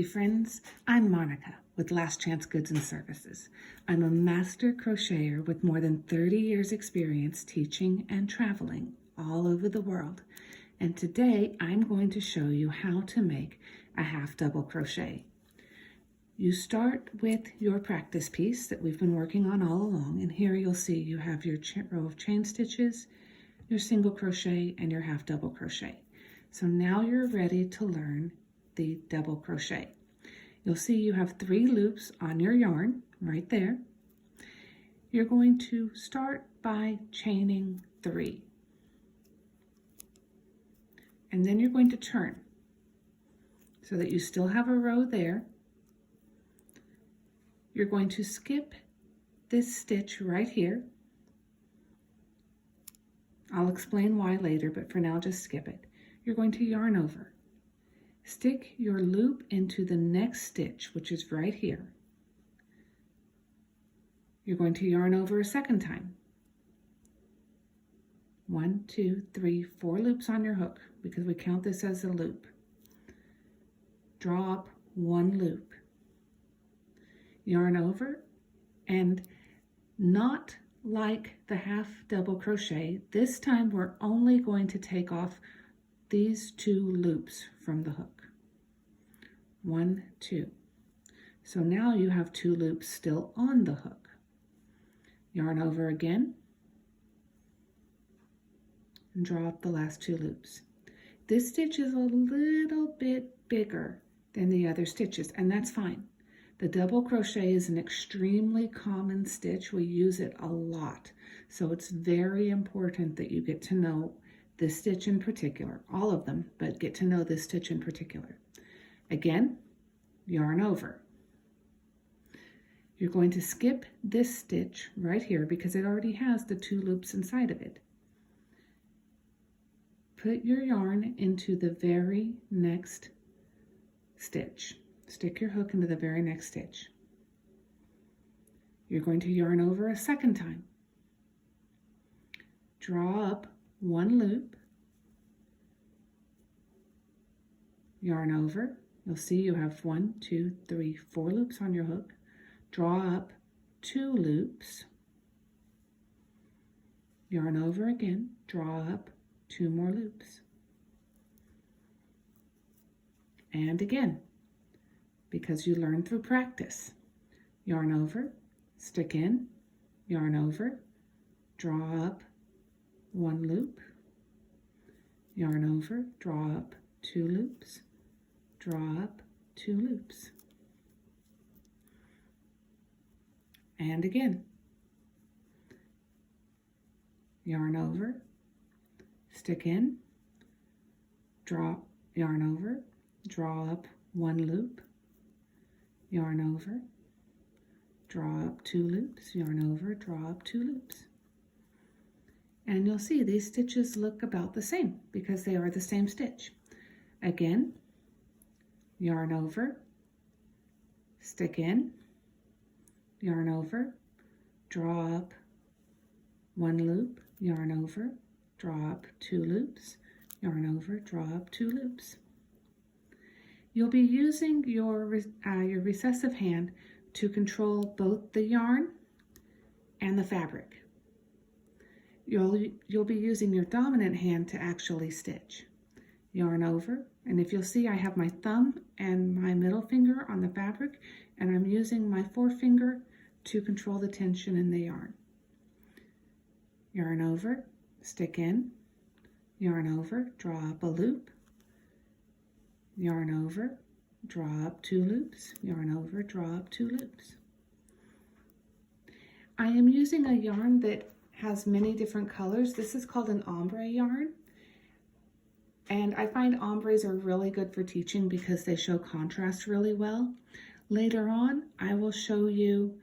crafty friends. I'm Monica with Last Chance Goods and Services. I'm a master crocheter with more than 30 years experience teaching and traveling all over the world. And today I'm going to show you how to make a half double crochet. You start with your practice piece that we've been working on all along, and here you'll see you have your row of chain stitches, your single crochet, and your half double crochet. So now you're ready to learn the double crochet. You'll see you have 3 loops on your yarn right there. You're going to start by chaining 3. And then you're going to turn so that you still have a row there. You're going to skip this stitch right here. I'll explain why later, but for now just skip it. You're going to yarn over. Stick your loop into the next stitch, which is right here. You're going to yarn over a second time. 1, 2, 3, 4 loops on your hook because we count this as a loop. Draw up 1 loop. Yarn over, and not like the half double crochet, this time we're only going to take off these 2 loops from the hook. 1, 2. So now you have 2 loops still on the hook. Yarn over again and draw up the last 2 loops. This stitch is a little bit bigger than the other stitches, and that's fine. The double crochet is an extremely common stitch. We use it a lot. So it's very important that you get to know this stitch in particular, all of them, but get to know this stitch in particular. Again, yarn over. You're going to skip this stitch right here because it already has the 2 loops inside of it. Put your yarn into the very next stitch. Stick your hook into the very next stitch. You're going to yarn over a second time. Draw up 1 loop. Yarn over. You'll see you have 1, 2, 3, 4 loops on your hook. Draw up 2 loops. Yarn over again. Draw up 2 more loops. And again, because you learn through practice. Yarn over, stick in, yarn over, draw up 1 loop, yarn over, draw up 2 loops, draw up 2 loops. And again. Yarn over, stick in, yarn over, draw up 1 loop, yarn over, draw up 2 loops, yarn over, draw up 2 loops. And you'll see these stitches look about the same because they are the same stitch. Again, yarn over, stick in, yarn over, draw up 1 loop, yarn over, draw up 2 loops, yarn over, draw up 2 loops. You'll be using your recessive hand to control both the yarn and the fabric. You'll be using your dominant hand to actually stitch. Yarn over, and if you'll see, I have my thumb and my middle finger on the fabric, and I'm using my forefinger to control the tension in the yarn. Yarn over, stick in, yarn over, draw up a loop, yarn over, draw up 2 loops, yarn over, draw up 2 loops. I am using a yarn that has many different colors. This is called an ombre yarn. And I find ombres are really good for teaching because they show contrast really well. Later on, I will show you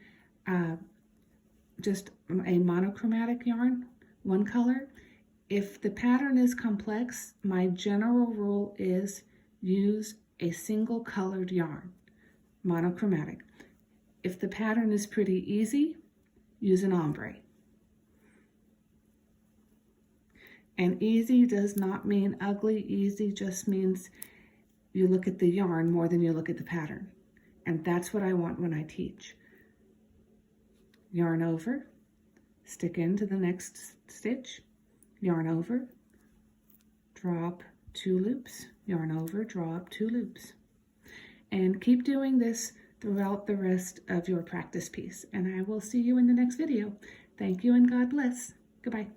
just a monochromatic yarn, 1 color. If the pattern is complex, my general rule is use a single colored yarn, monochromatic. If the pattern is pretty easy, use an ombre. And easy does not mean ugly. Easy just means you look at the yarn more than you look at the pattern. And that's what I want when I teach. Yarn over, stick into the next stitch, yarn over, draw up 2 loops, yarn over, draw up 2 loops. And keep doing this throughout the rest of your practice piece. And I will see you in the next video. Thank you and God bless. Goodbye.